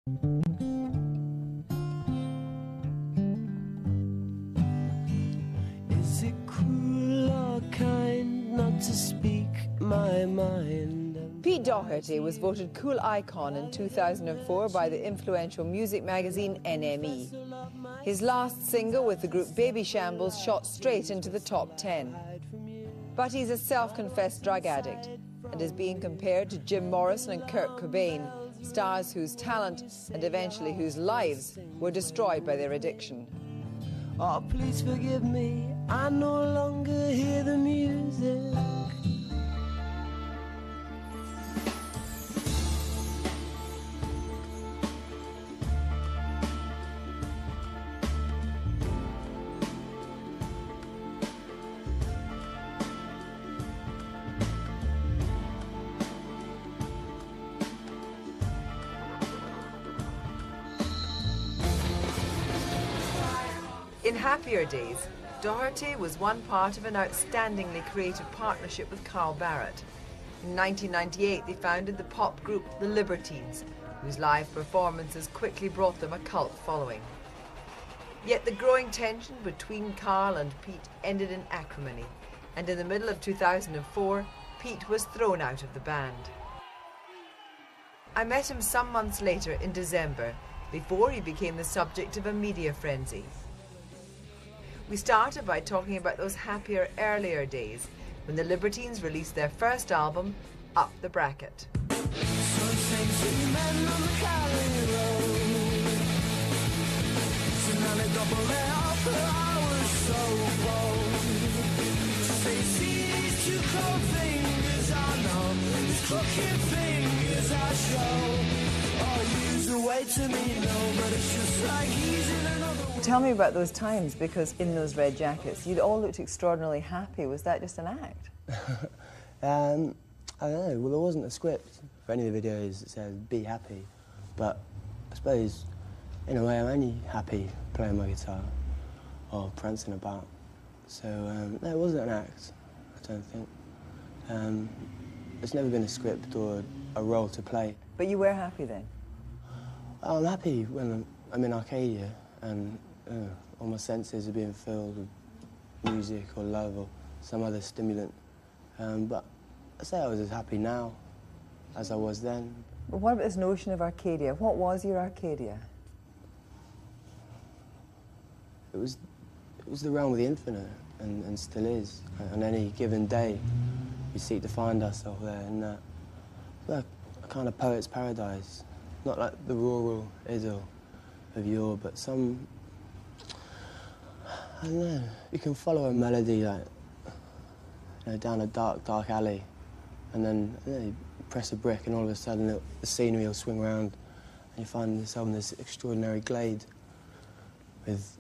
Is it cruel or kind not to speak my mind? Pete Doherty was voted Cool Icon in 2004 by the influential music magazine NME. His last single with the group Baby Shambles shot straight into the top 10. But he's a self-confessed drug addict and is being compared to Jim Morrison and Kurt Cobain, stars whose talent and eventually whose lives were destroyed by their addiction. Oh, please forgive me, I no longer hear the music. In happier days, Doherty was one part of an outstandingly creative partnership with Carl Barrett. In 1998, they founded the pop group The Libertines, whose live performances quickly brought them a cult following. Yet the growing tension between Carl and Pete ended in acrimony, and in the middle of 2004, Pete was thrown out of the band. I met him some months later in December, before he became the subject of a media frenzy. We started by talking about those happier, earlier days when the Libertines released their first album, Up the Bracket. Tell me about those times, because in those red jackets, you'd all looked extraordinarily happy. Was that just an act? I don't know. Well, there wasn't a script for any of the videos that said, be happy. But I suppose, in a way, I'm only happy playing my guitar or prancing about. So, no, it wasn't an act, I don't think. There's never been a script or a role to play. But you were happy then? I'm happy when I'm in Arcadia and all my senses are being filled with music or love or some other stimulant. But I say I was as happy now as I was then. But what about this notion of Arcadia? What was your Arcadia? It was the realm of the infinite, and still is. On any given day, we seek to find ourselves there in that, like a kind of poet's paradise. Not like the rural idyll of yore, but some, I don't know, you can follow a melody like, down a dark, dark alley, and then you press a brick and all of a sudden the scenery will swing around and you find yourself in this extraordinary glade with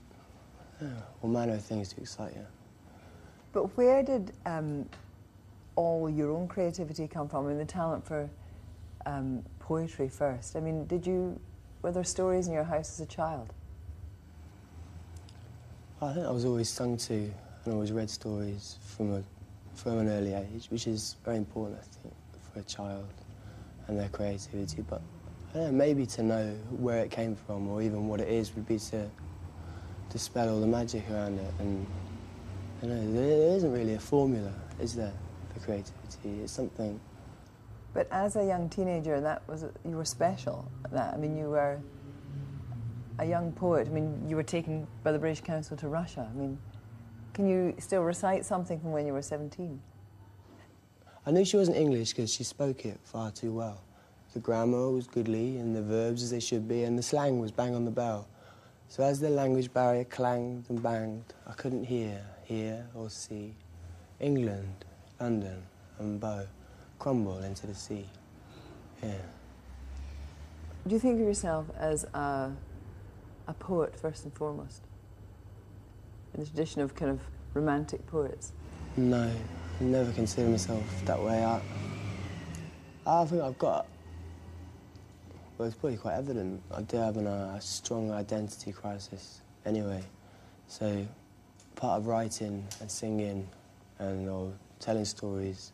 all manner of things to excite you. But where did all your own creativity come from? I mean, the talent for poetry first. I mean, were there stories in your house as a child? I think I was always sung to and always read stories from an early age, which is very important, I think, for a child and their creativity. But I don't know, maybe to know where it came from or even what it is would be to dispel all the magic around it. And I don't know, there isn't really a formula, is there, for creativity? It's something. But as a young teenager, you were special at that. I mean, you were a young poet. I mean, you were taken by the British Council to Russia. I mean, can you still recite something from when you were 17? I knew she wasn't English because she spoke it far too well. The grammar was goodly and the verbs as they should be, and the slang was bang on the bell. So as the language barrier clanged and banged, I couldn't hear or see England, London and Bow crumble into the sea. Yeah. Do you think of yourself as a poet first and foremost? In the tradition of kind of romantic poets? No, I never consider myself that way. I think I've got, well, it's probably quite evident, I do have a strong identity crisis anyway. So part of writing and singing and telling stories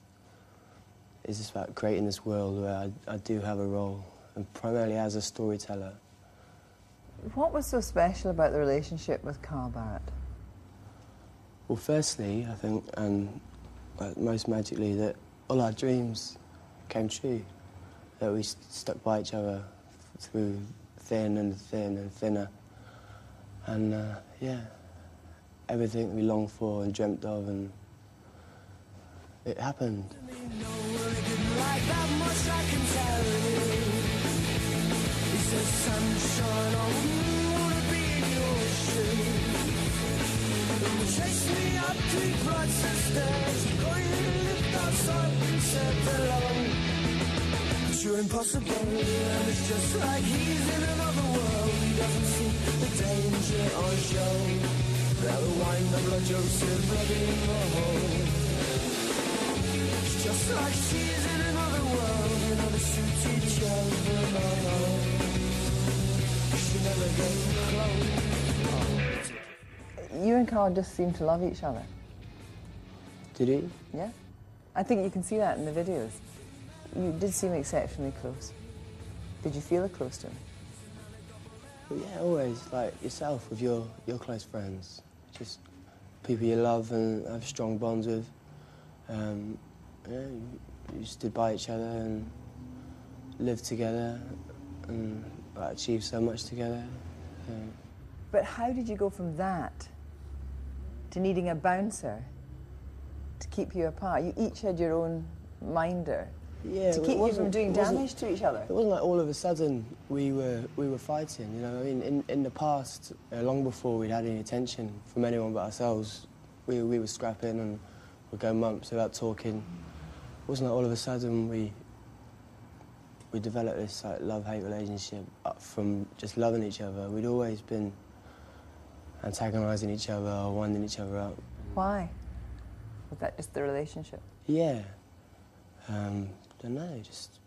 is just about creating this world where I do have a role and primarily as a storyteller. What was so special about the relationship with Carl Barrett? Well, firstly, I think, most magically, that all our dreams came true, that we stuck by each other through thin and thin and thinner. And, yeah, everything we longed for and dreamt of, and it happened. Chase me up three flights of stairs, going to lift outside and set alone. But you're impossible, and it's just like he's in another world. He doesn't see the danger on show. Now the wine, the blood jokes, and blood in the hole. It's just like she's in another world, you know, they suit each other, no. She never gets close. You and Carl just seem to love each other. Did he? Yeah? I think you can see that in the videos. You did seem exceptionally close. Did you feel close to him? Well, yeah, always, like yourself, with your close friends. Just people you love and have strong bonds with. Yeah, you stood by each other and lived together and achieved so much together. But how did you go from that to needing a bouncer to keep you apart? You each had your own minder, yeah, to keep you from doing damage to each other. It wasn't like all of a sudden we were fighting, you know. I mean, in the past, long before we'd had any attention from anyone but ourselves, we were scrapping and we'd go months without talking. It wasn't like all of a sudden we developed this like love-hate relationship up from just loving each other. We'd always been antagonising each other or winding each other up. Why? Was that just the relationship? Yeah. Don't know, just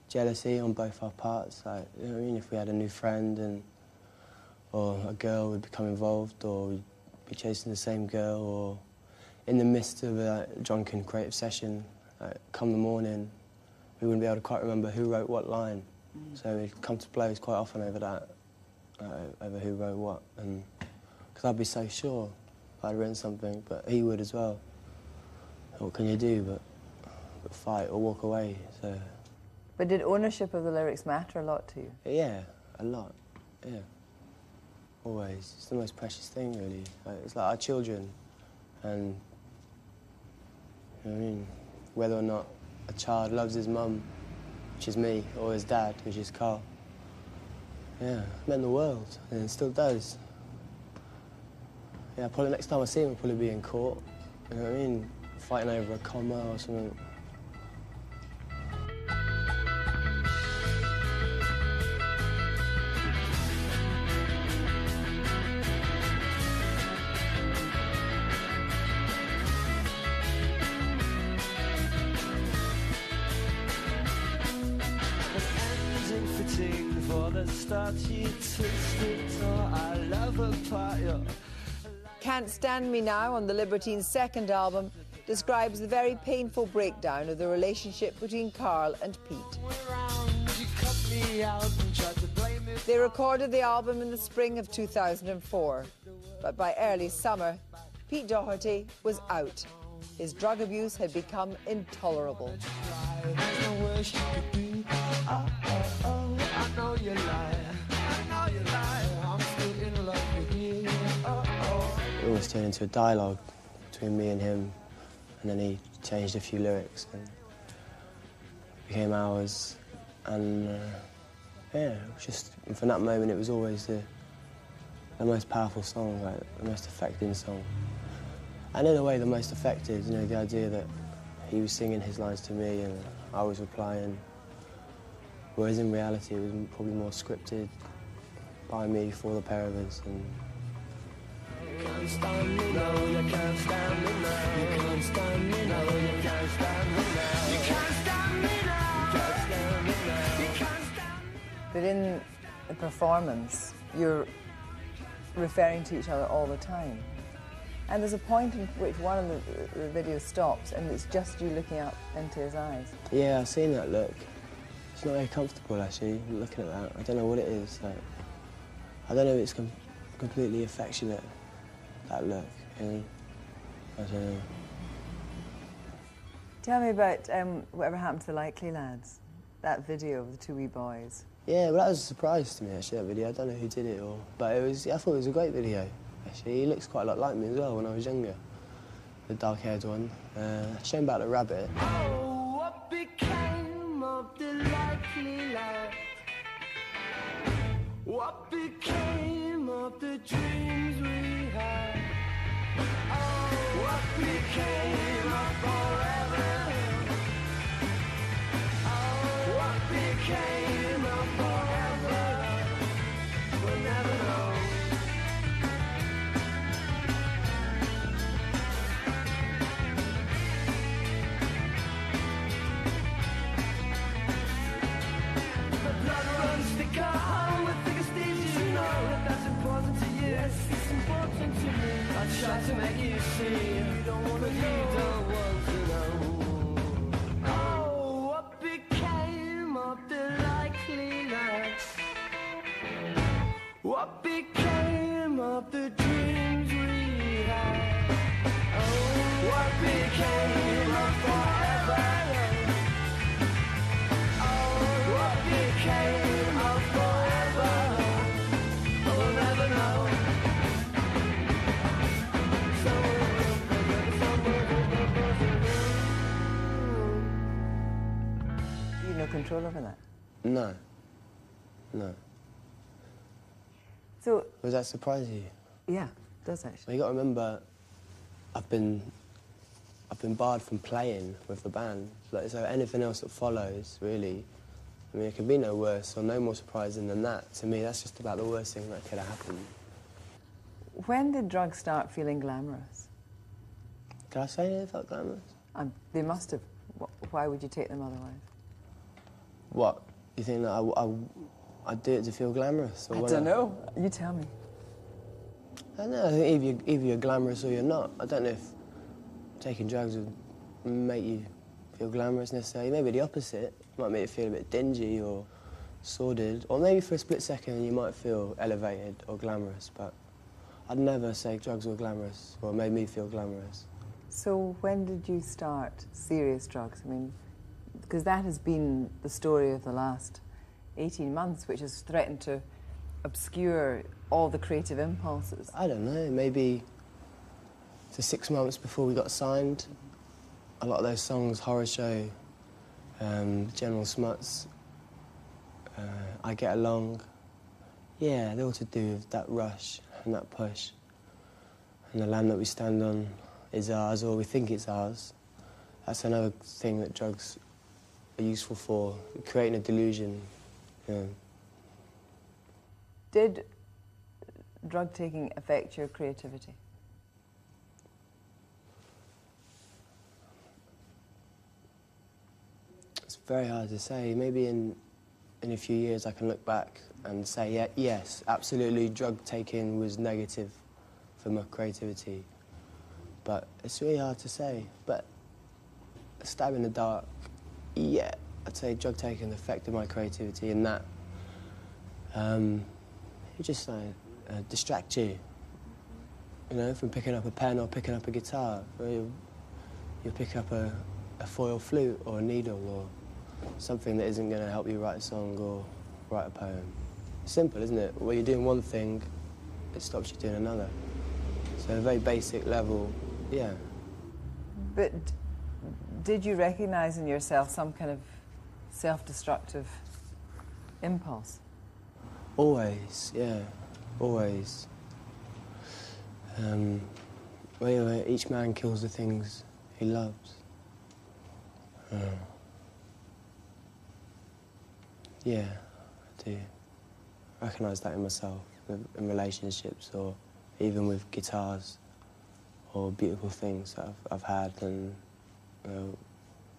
jealousy on both our parts. Like, you know what I mean? If we had a new friend or a girl would become involved, or we'd be chasing the same girl, or in the midst of a drunken creative session, come the morning, we wouldn't be able to quite remember who wrote what line. So we'd come to blows quite often over that, over who wrote what. And because I'd be so sure if I'd written something, but he would as well. What can you do but fight or walk away? So. But did ownership of the lyrics matter a lot to you? Yeah, a lot, yeah. Always. It's the most precious thing, really. It's like our children, and you know what I mean? Whether or not a child loves his mum, which is me, or his dad, which is Carl. Yeah, it meant the world, and it still does. Yeah, probably next time I see him, I'll probably be in court. You know what I mean? Fighting over a comma or something. Can't Stand Me Now, on the Libertines' second album, describes the very painful breakdown of the relationship between Carl and Pete. They recorded the album in the spring of 2004, but by early summer, Pete Doherty was out. His drug abuse had become intolerable. It almost turned into a dialogue between me and him, and then he changed a few lyrics and became ours. And yeah, it was just, and from that moment it was always the most powerful song, like the most affecting song. And in a way the most affected, you know, the idea that he was singing his lines to me and I was replying, whereas in reality it was probably more scripted by me for the pair of us. And you can't stand me, no, you can't stand me now. You can't stand me, no, you can't stand me now. You can't stand me now. You can't stand me now. You can't stand me. But in the performance, you're referring to each other all the time. And there's a point in which one of the videos stops and it's just you looking up into his eyes. Yeah, I've seen that look. It's not very comfortable, actually, looking at that. I don't know what it is. Like, I don't know if it's completely affectionate, that look. And I don't know. Tell me about whatever happened to the Likely Lads, that video of the two wee boys. Yeah, well, that was a surprise to me, actually, that video. I don't know who did it, but I thought it was a great video, actually. He looks quite a lot like me as well when I was younger, the dark-haired one. Shame about the rabbit. Oh, what became of the likely lads? What became of the dreams we had? Oh, what became of forever? Oh, what became of forever? We'll never know. The blood runs thicker on with thicker stages, you know that that's important to you. Yes, it's important to me. I try to make you see. You don't want to know. You don't want to know. Oh, what became of the likely lads? What became of the dreams we had? Oh, what became of forever? Oh, what became of forever? We'll never know. You have no control over that. No. No. So, Does that surprise you? yeah, it does actually. Well, you got to remember, I've been barred from playing with the band. Like, so anything else that follows, really, I mean, it could be no worse or no more surprising than that. To me, that's just about the worst thing that could have happened. When did drugs start feeling glamorous? Can I say they felt glamorous? They must have. Why would you take them otherwise? What? You think that I'd do it to feel glamorous? Or I what don't know. You tell me. I don't know. I think either you're glamorous or you're not. I don't know if taking drugs would make you feel glamorous necessarily. Maybe the opposite. It might make you feel a bit dingy or sordid. Or maybe for a split second you might feel elevated or glamorous, but I'd never say drugs were glamorous or made me feel glamorous. So when did you start serious drugs? I mean, because that has been the story of the last 18 months, which has threatened to obscure all the creative impulses. I don't know, maybe to 6 months before we got signed. A lot of those songs, Horror Show, General Smuts, I Get Along, yeah, they're all to do with that rush and that push. And the land that we stand on is ours, or we think it's ours. That's another thing that drugs are useful for, creating a delusion. Yeah. Did drug taking affect your creativity? It's very hard to say. Maybe in a few years I can look back and say, yeah, yes, absolutely, drug taking was negative for my creativity. But it's really hard to say. But a stab in the dark, yeah, I'd say drug taking affected my creativity in that it just distract you, you know, from picking up a pen or picking up a guitar. Or you pick up a foil flute or a needle or something that isn't going to help you write a song or write a poem. Simple, isn't it? When you're doing one thing, it stops you doing another. So at a very basic level, yeah. But did you recognise in yourself some kind of self-destructive impulse? Always, yeah, always. Well, you know, each man kills the things he loves. Yeah, I do. I recognise that in myself, in relationships, or even with guitars, or beautiful things that I've had and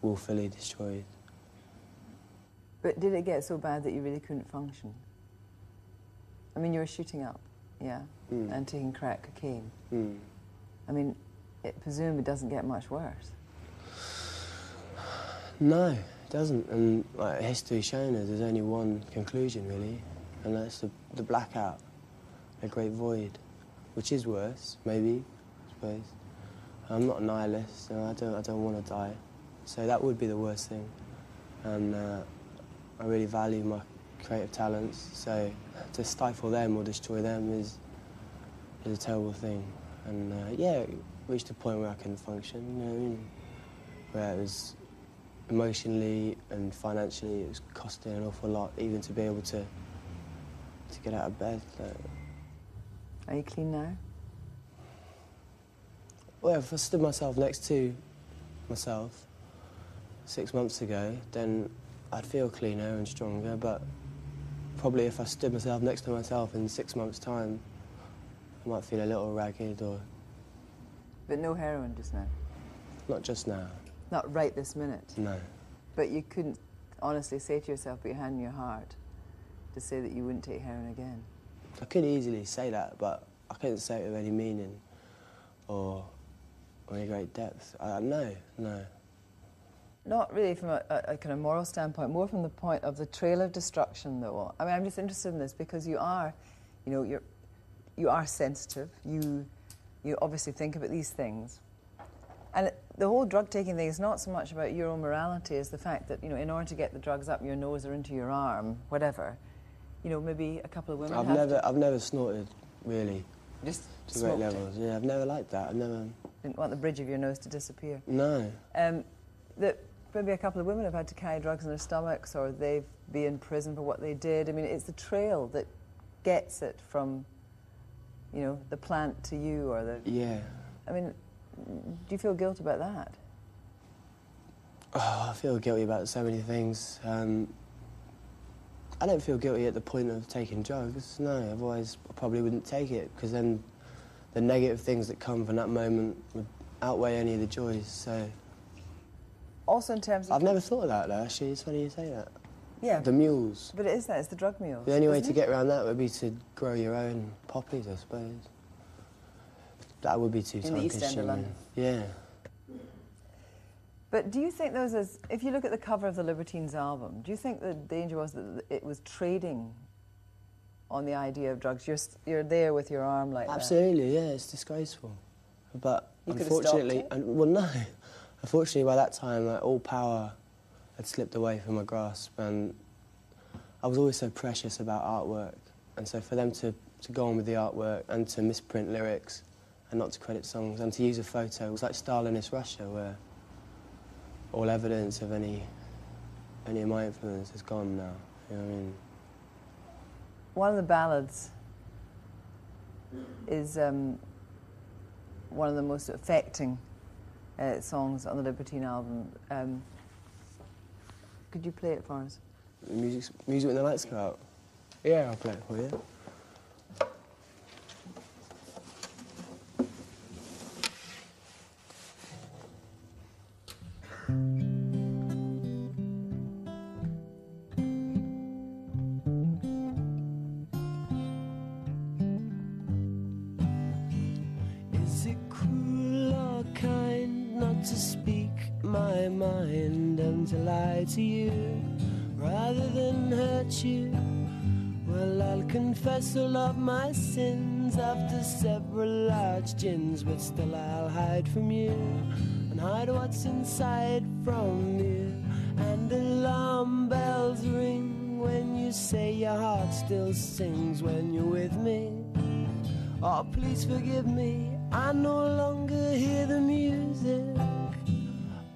willfully destroyed. But did it get so bad that you really couldn't function? I mean, you were shooting up, yeah, and taking crack cocaine. I mean, it presumably doesn't get much worse. No, It doesn't, and like history's shown us, there's only one conclusion really, and that's the blackout, the great void, which is worse, maybe, I suppose. I'm not a nihilist, and I don't want to die, so that would be the worst thing. And I really value my creative talents, so to stifle them or destroy them is a terrible thing. And yeah, it reached a point where I couldn't function, you know what I mean? Where it was emotionally and financially, it was costing an awful lot, even to be able to get out of bed. Are you clean now? Well, if I stood myself next to myself 6 months ago, then I'd feel cleaner and stronger, but probably if I stood myself next to myself in 6 months' time, I might feel a little ragged or... But no heroin just now? Not just now. Not right this minute? No. But you couldn't honestly say to yourself, put your hand in your heart, to say that you wouldn't take heroin again? I could easily say that, but I couldn't say it with any meaning or any great depth. No. Not really from a kind of moral standpoint, more from the point of the trail of destruction, though. I mean, I'm just interested in this because you are, you know, you are sensitive. You obviously think about these things. And the whole drug-taking thing is not so much about your own morality as the fact that, you know, in order to get the drugs up your nose or into your arm, whatever, you know, maybe a couple of women I've never snorted, really. Just to great levels. Yeah, I've never liked that. I've never... Didn't want the bridge of your nose to disappear. No. That maybe a couple of women have had to carry drugs in their stomachs or they've been in prison for what they did. I mean, it's the trail that gets it from, you know, the plant to you or the... Yeah. I mean, do you feel guilt about that? Oh, I feel guilty about so many things. I don't feel guilty at the point of taking drugs, no, otherwise I probably wouldn't take it, because then the negative things that come from that moment would outweigh any of the joys, so... Also in terms of... I've never thought of that, though, actually. It's funny you say that. Yeah. The mules. But it is that, it's the drug mules. The only way to get around that would be to grow your own poppies, I suppose. That would be too time-consuming. In the East End of London. Yeah. But do you think there was if you look at the cover of the Libertines album, do you think the danger was that it was trading on the idea of drugs? You're there with your arm like Absolutely, yeah, it's disgraceful. But you unfortunately... Well, no. Unfortunately, by that time, all power had slipped away from my grasp, and I was always so precious about artwork. And so for them to go on with the artwork and to misprint lyrics and not to credit songs and to use a photo, it was like Stalinist Russia, where all evidence of any of my influence is gone now. You know what I mean? One of the ballads is one of the most affecting songs on the Libertine album. Could you play it for us? Music when the lights go out? Yeah, I'll play it for you. Is it cruel or kind not to speak my mind and to lie to you rather than hurt you? Well, I'll confess all of my sins after several large gins, but still I'll hide from you and hide what's inside from you. And alarm bells ring when you say your heart still sings when you're with me. Oh, please forgive me, I no longer hear the music.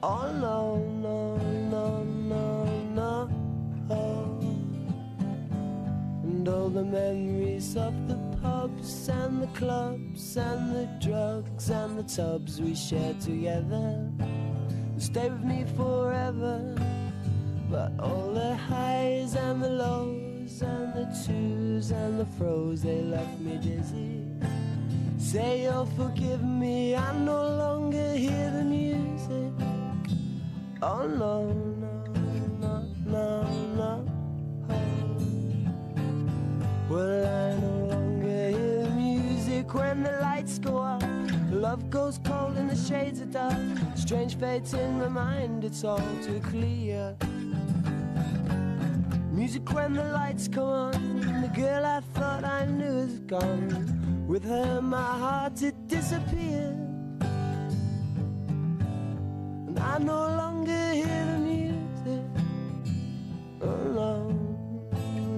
Oh, no, no, no, no, no. And all the memories of the pubs and the clubs and the drugs and the tubs we shared together will stay with me forever. But all the highs and the lows and the twos and the fro's, they left me dizzy. Say you'll forgive me, I no longer hear the music. Oh no, no, no, no, no. Well, I no longer hear the music when the lights go out. Love goes cold and the shades are dark. Strange fates in my mind, it's all too clear. Music when the lights come on. The girl I thought I knew is gone. With her my heart it disappeared, and I no longer hear the music. Oh no,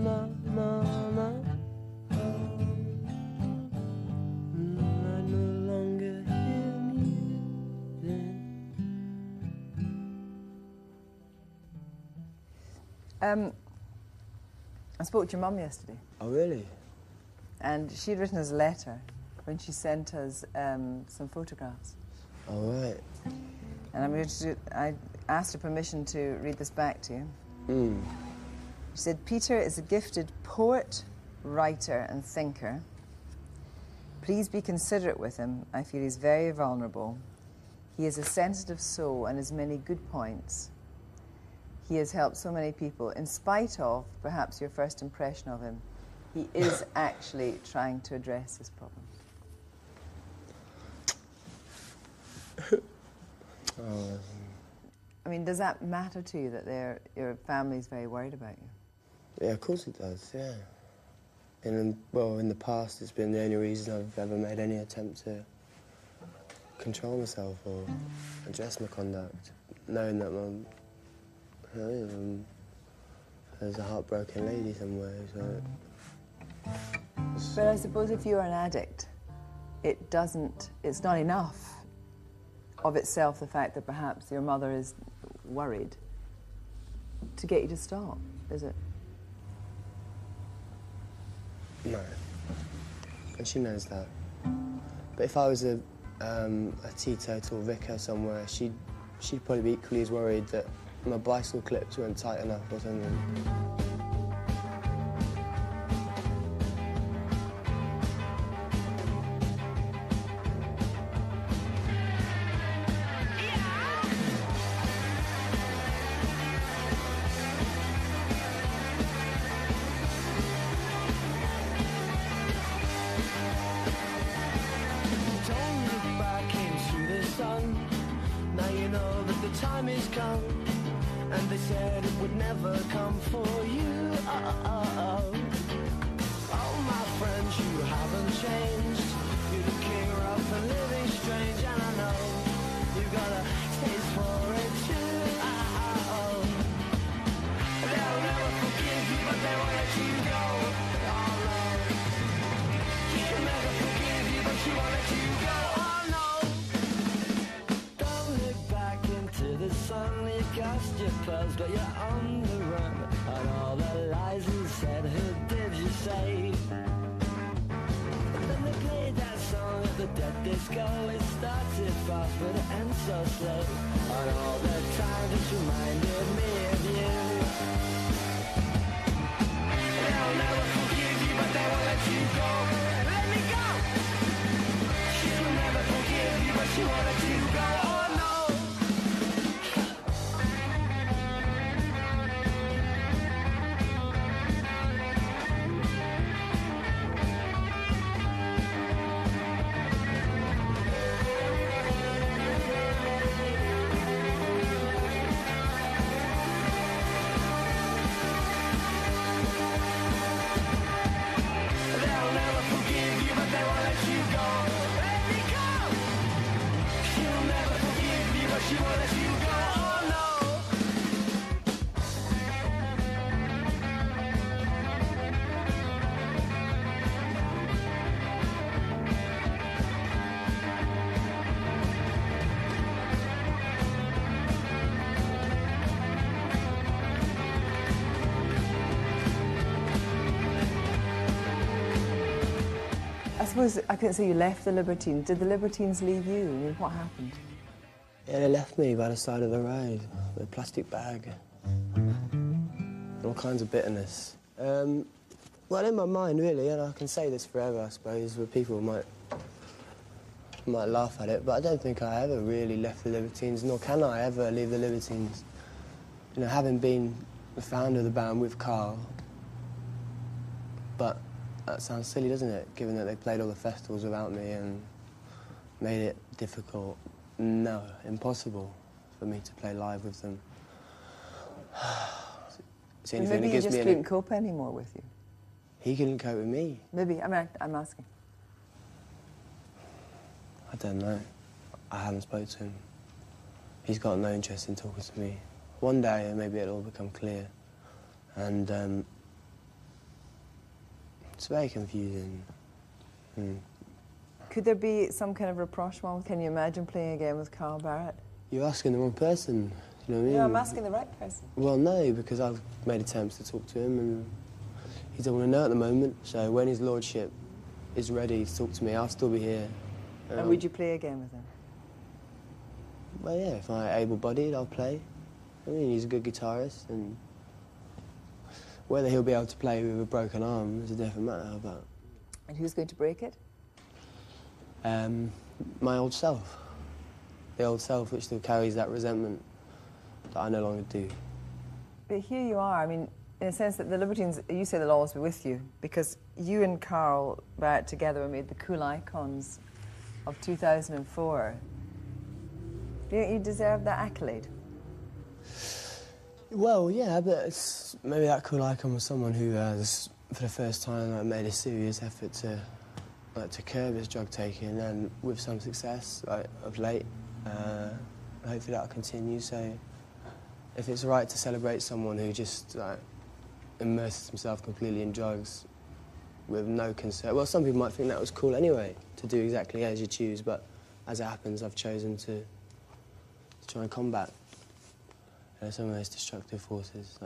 no, no, no. I no longer hear the music. I spoke to your mum yesterday, Oh, really? and she'd written us a letter when she sent us some photographs. All right. And I asked her permission to read this back to you. Mm. She said, Peter is a gifted poet, writer and thinker. Please be considerate with him. I feel he's very vulnerable. He is a sensitive soul and has many good points. He has helped so many people. In spite of, perhaps, your first impression of him, he is actually trying to address this problem. I mean, does that matter to you that your family's very worried about you? Yeah, of course it does, yeah. And, well, in the past, it's been the only reason I've ever made any attempt to control myself or address my conduct, knowing that there's a heartbroken lady somewhere, so... But I suppose if you're an addict, it's not enough of itself, the fact that perhaps your mother is worried, to get you to stop, is it? No. And she knows that. But if I was a teetotal vicar somewhere, she'd probably be equally as worried that my bicycle clips weren't tight enough or something. Don't look back into the sun. Now you know that the time is come. And they said it would never come for you. Oh, my friends, you haven't changed. You're looking rough and living strange. And I know you've got a taste for it too. They'll never forgive you, but they won't let you go. Oh, no. She'll never forgive you, but she won't let you go. Oh, no. Don't look back into the sun. You cast your pearls, but you're on the run. And all the lies you said, who did you say? And then they played that song at the dead disco. It started fast, but it ends so slow. And all the time just reminded me of you. They'll never forgive you, but they won't let you go. Let me go! She'll never forgive you, but she won't let you go. Oh, no! They'll never forgive you, but they won't let you go. Let me go! She'll never forgive you, but she won't let you go. Oh, no! I suppose I couldn't say you left the Libertines. Did the Libertines leave you? I mean, what happened? Yeah, they left me by the side of the road with a plastic bag. All kinds of bitterness. Well, in my mind, really, and I can say this forever, I suppose, but people might laugh at it, but I don't think I ever really left the Libertines, nor can I ever leave the Libertines. You know, having been the founder of the band with Carl, but that sounds silly, doesn't it, given that they played all the festivals without me and made it difficult, no, impossible for me to play live with them. It's the only Maybe thing he that gives just me couldn't cope anymore with you. He couldn't cope with me. Maybe, I mean, I'm asking. I don't know. I haven't spoken to him. He's got no interest in talking to me. One day, maybe it'll all become clear. And it's very confusing. Could there be some kind of rapprochement? Can you imagine playing again with Carl Barrett? You're asking the wrong person. You know what I mean? No, I'm asking the right person. Well, no, because I've made attempts to talk to him and he doesn't want to know at the moment. So when his lordship is ready to talk to me, I'll still be here. And would you play again with him? Well, yeah, if I'm able-bodied, I'll play. I mean, he's a good guitarist, and whether he'll be able to play with a broken arm is a different matter, but... And who's going to break it? My old self. The old self which still carries that resentment that I no longer do. But here you are, I mean, in a sense that the Libertines, you say they'll always be with you, because you and Carl Barrett together made the Cool Icons of 2004. Do you think you deserve that accolade? Well, yeah, but it's, maybe that Cool Icon was someone who has, for the first time, made a serious effort to curb his drug taking, and with some success, of late. Hopefully that'll continue. So, if it's right to celebrate someone who just immerses himself completely in drugs with no concern. Well, some people might think that was cool anyway, to do exactly as you choose, but as it happens, I've chosen to try and combat some of those destructive forces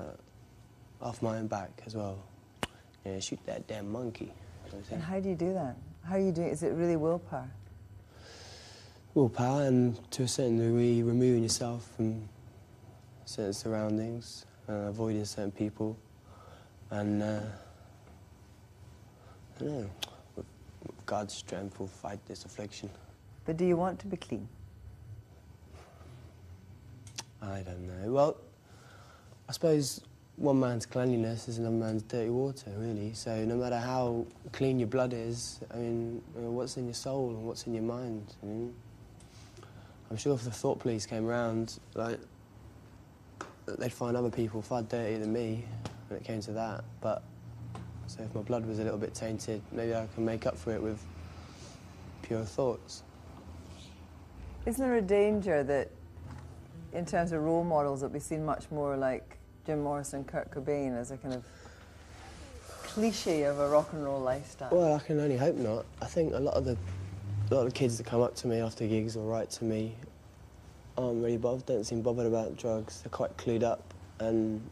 off my own back as well. Yeah, shoot that damn monkey. You know and how do you do that? How are you doing? Is it really willpower? Willpower, and to a certain degree, removing yourself from certain surroundings, avoiding certain people, and I don't know, with God's strength, we'll fight this affliction. But do you want to be clean? I don't know. Well, I suppose one man's cleanliness is another man's dirty water, really. So no matter how clean your blood is, I mean, what's in your soul and what's in your mind? I mean, I'm sure if the thought police came round, they'd find other people far dirtier than me when it came to that. But so if my blood was a little bit tainted, maybe I can make up for it with pure thoughts. Isn't there a danger that, in terms of role models, that we see much more like Jim Morrison, Kurt Cobain as a kind of cliche of a rock and roll lifestyle? Well, I can only hope not. I think a lot of the kids that come up to me after gigs or write to me aren't really bothered, don't seem bothered about drugs. They're quite clued up, and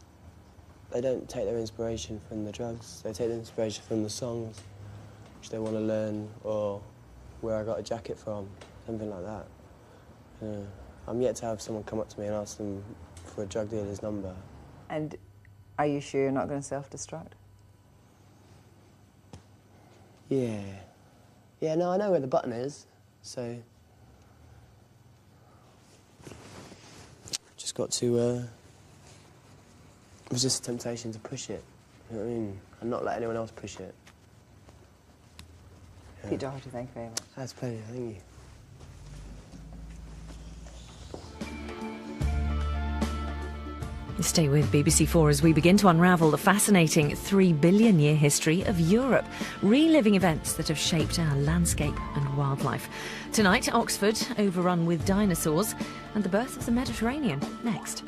they don't take their inspiration from the drugs. They take their inspiration from the songs which they want to learn, or where I got a jacket from, something like that. Yeah. I'm yet to have someone come up to me and ask them for a drug dealer's number. And are you sure you're not going to self-destruct? Yeah. Yeah, no, I know where the button is, so... Just got to resist the temptation to push it, you know what I mean? And not let anyone else push it. Yeah. Pete Doherty, thank you very much. That's a pleasure, thank you. Stay with BBC4 as we begin to unravel the fascinating 3 billion year history of Europe, reliving events that have shaped our landscape and wildlife. Tonight, Oxford overrun with dinosaurs and the birth of the Mediterranean. Next.